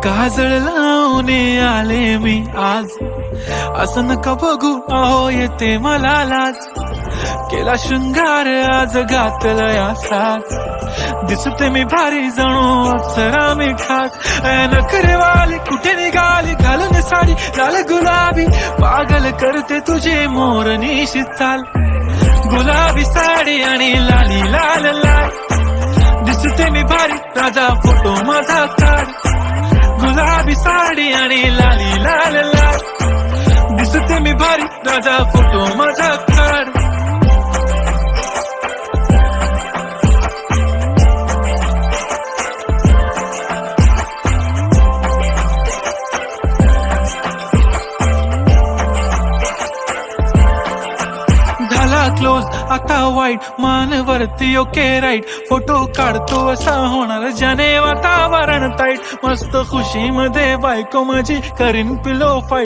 काजळ लावून आले मी आज, असं नका बघू अहो येते मला लाज. केला शृंगार आज घातलं या साज, दिसते मी भारी जणू अप्सरा मी खास. नखरेवाली कुठे निघाली घालून साडी लाल गुलाबी, पागल करते तुझे मोरनीशी चाल. गुलाबी साडी आणि लाली लाल लाल, दिसते मी भारी राजा फोटो माझा काढ. गुलाबी साडी आणि लाली लाल लाल, दिसते मी भारी राजा फोटो माझा काढ. झाला क्लोज आता वाईट, मानवरती ओके राईट. फोटो काढतो असा होणार ज्याने वातावरण ताईट. मस्त खुशी मध्ये बायको माझी करीन पिलो फाईट.